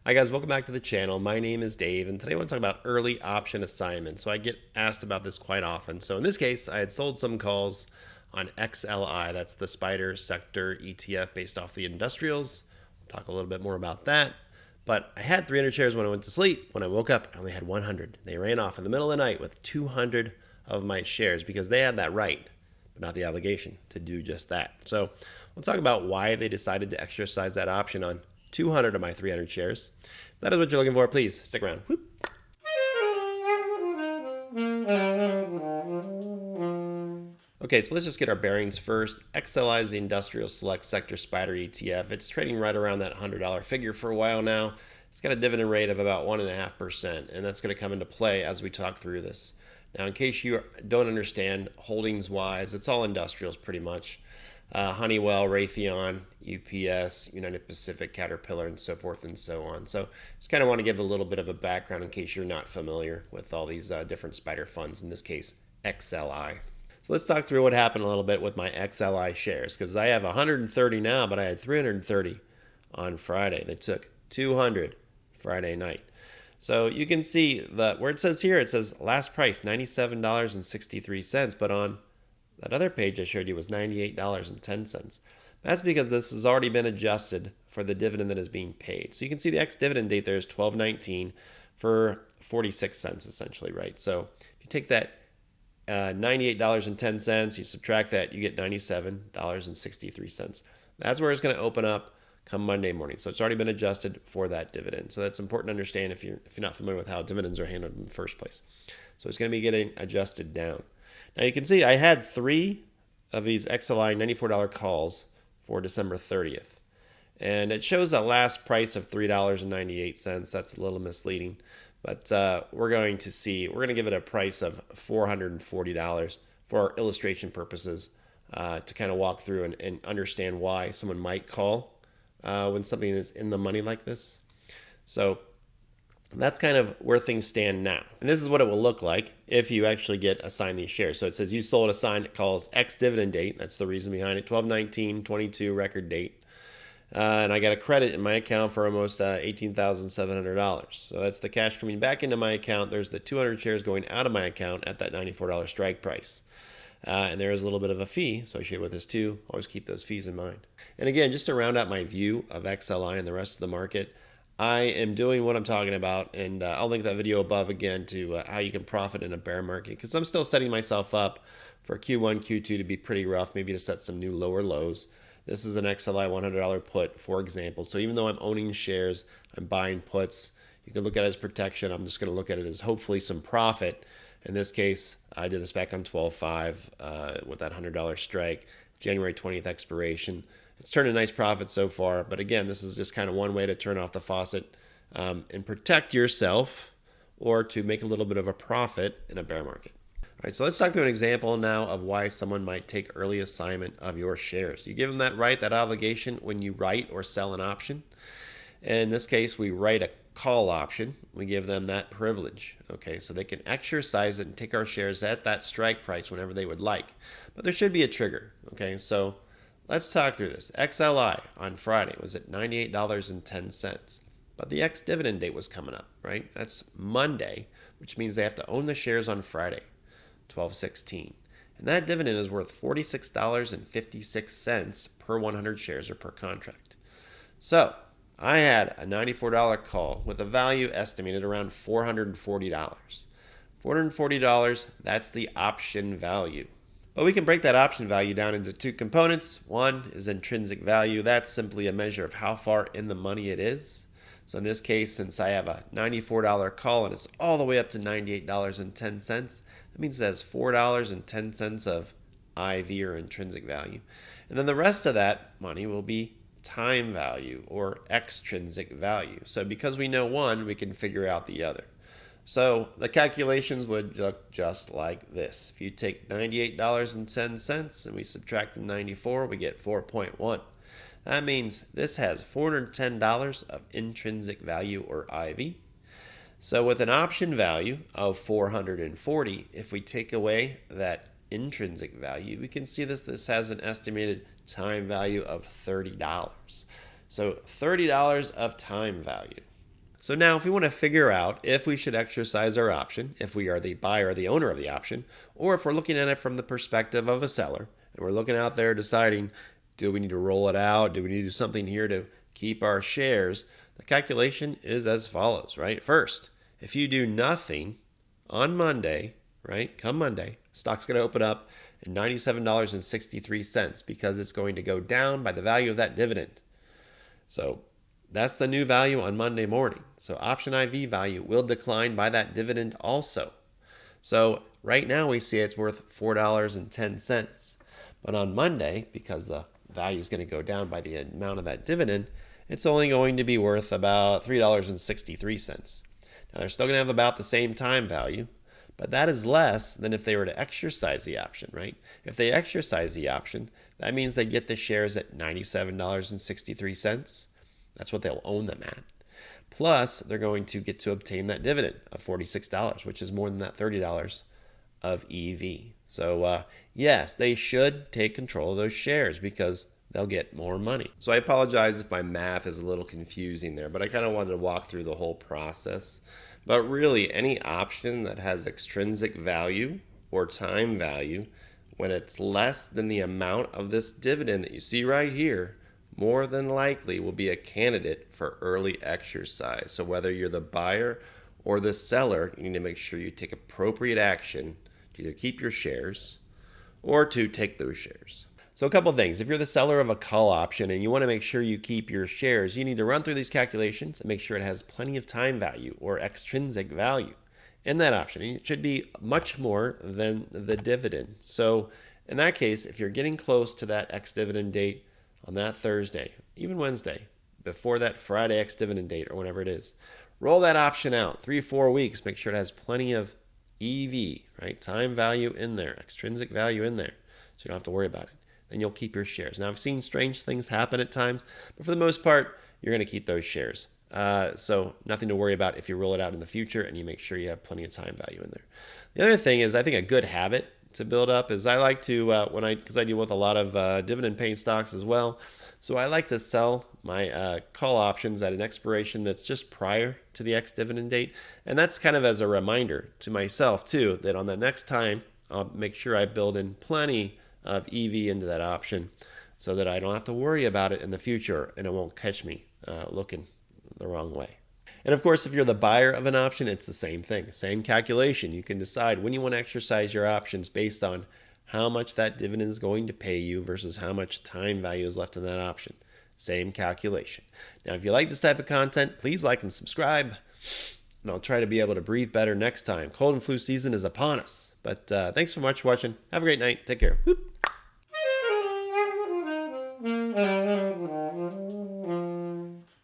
Hi guys, welcome back to the channel. My name is Dave, and today I want to talk about early option assignments. So I get asked about this quite often. So in this case, I had sold some calls on XLI. That's the Spider Sector ETF based off the industrials. We'll talk a little bit more about that. But I had 300 shares when I went to sleep. When I woke up, I only had 100. They ran off in the middle of the night with 200 of my shares because they had that right, but not the obligation to do just that. So we'll talk about why they decided to exercise that option on 200 of my 300 shares. If that is what you're looking for, please stick around. Whoop. Okay, so let's just get our bearings first. XLI is the Industrial Select Sector Spider ETF. It's trading right around that $100 figure for a while now. It's got a dividend rate of about 1.5%, and that's going to come into play as we talk through this. Now, in case you don't understand holdings-wise, it's all industrials pretty much. Honeywell, Raytheon, UPS, United Pacific, Caterpillar, and so forth and so on. So just kind of want to give a little bit of a background in case you're not familiar with all these different spider funds, in this case, XLI. So let's talk through what happened a little bit with my XLI shares, because I have 130 now, but I had 330 on Friday. They took 200 Friday night. So you can see that where it says here, it says last price $97.63, but on that other page I showed you was $98.10. That's because this has already been adjusted for the dividend that is being paid. So you can see the ex-dividend date there is 12/19 for 46 cents essentially, right? So if you take that $98.10, you subtract that, you get $97.63. That's where it's going to open up come Monday morning. So it's already been adjusted for that dividend. So that's important to understand if you're not familiar with how dividends are handled in the first place. So it's going to be getting adjusted down. Now you can see I had 3 of these XLI $94 calls for December 30th. And it shows a last price of $3.98. That's a little misleading. But we're going to give it a price of $440 for our illustration purposes to kind of walk through and understand why someone might call when something is in the money like this. So that's kind of where things stand now. And this is what it will look like if you actually get assigned these shares. So it says you sold assigned, it calls X dividend date. That's the reason behind it. 12/19/22 record date. And I got a credit in my account for almost $18,700. So that's the cash coming back into my account. There's the 200 shares going out of my account at that $94 strike price. And there is a little bit of a fee associated with this too. Always keep those fees in mind. And again, just to round out my view of XLI and the rest of the market, I am doing what I'm talking about, and I'll link that video above again to how you can profit in a bear market, because I'm still setting myself up for Q1, Q2 to be pretty rough, maybe to set some new lower lows. This is an XLI $100 put, for example. So even though I'm owning shares, I'm buying puts. You can look at it as protection. I'm just going to look at it as hopefully some profit. In this case, I did this back on 12/5 with that $100 strike, January 20th expiration. It's turned a nice profit so far, but again, this is just kind of one way to turn off the faucet and protect yourself or to make a little bit of a profit in a bear market. All right, so let's talk through an example now of why someone might take early assignment of your shares. You give them that right, that obligation when you write or sell an option. In this case, we write a call option. We give them that privilege. Okay, so they can exercise it and take our shares at that strike price whenever they would like. But there should be a trigger. Okay, so let's talk through this. XLI on Friday was at $98.10. But the ex-dividend date was coming up, right? That's Monday, which means they have to own the shares on Friday, 12/16. And that dividend is worth $46.56 per 100 shares or per contract. So I had a $94 call with a value estimated around $440. $440, that's the option value. But we can break that option value down into 2 components. One is intrinsic value. That's simply a measure of how far in the money it is. So in this case, since I have a $94 call and it's all the way up to $98.10, that means it has $4.10 of IV or intrinsic value. And then the rest of that money will be time value or extrinsic value. So because we know one, we can figure out the other. So the calculations would look just like this. If you take $98.10 and we subtract the 94, we get 4.1. That means this has $410 of intrinsic value or IV. So with an option value of 440, if we take away that intrinsic value, we can see this has an estimated time value of $30. So $30 of time value. So now if we want to figure out if we should exercise our option, if we are the buyer or the owner of the option, or if we're looking at it from the perspective of a seller, and we're looking out there deciding, do we need to roll it out? Do we need to do something here to keep our shares? The calculation is as follows, right? First, if you do nothing on Monday, right, come Monday, stock's going to open up at $97.63 because it's going to go down by the value of that dividend. So that's the new value on Monday morning. So option IV value will decline by that dividend also. So right now we see it's worth $4.10. But on Monday, because the value is going to go down by the amount of that dividend, it's only going to be worth about $3.63. Now they're still going to have about the same time value, but that is less than if they were to exercise the option, right? If they exercise the option, that means they get the shares at $97.63. That's what they'll own them at. Plus, they're going to get to obtain that dividend of $46, which is more than that $30 of EV. So yes, they should take control of those shares because they'll get more money. So I apologize if my math is a little confusing there, but I kind of wanted to walk through the whole process. But really, any option that has extrinsic value or time value, when it's less than the amount of this dividend that you see right here, more than likely will be a candidate for early exercise. So whether you're the buyer or the seller, you need to make sure you take appropriate action to either keep your shares or to take those shares. So a couple things. If you're the seller of a call option and you want to make sure you keep your shares, you need to run through these calculations and make sure it has plenty of time value or extrinsic value in that option. And it should be much more than the dividend. So in that case, if you're getting close to that ex-dividend date on that Thursday, even Wednesday, before that Friday ex-dividend date or whenever it is, roll that option out 3-4 weeks. Make sure it has plenty of EV, right? Time value in there, extrinsic value in there, so you don't have to worry about it. Then you'll keep your shares. Now, I've seen strange things happen at times, but for the most part, you're going to keep those shares. So nothing to worry about if you roll it out in the future and you make sure you have plenty of time value in there. The other thing is, I think a good habit to build up is I like to, because I deal with a lot of dividend paying stocks as well, so I like to sell my call options at an expiration that's just prior to the ex-dividend date. And that's kind of as a reminder to myself too, that on the next time, I'll make sure I build in plenty of EV into that option so that I don't have to worry about it in the future and it won't catch me looking the wrong way. And of course, if you're the buyer of an option, it's the same thing, same calculation. You can decide when you want to exercise your options based on how much that dividend is going to pay you versus how much time value is left in that option. Same calculation. Now, if you like this type of content, please like and subscribe, and I'll try to be able to breathe better next time. Cold and flu season is upon us. But thanks so much for watching. Have a great night. Take care. Whoop.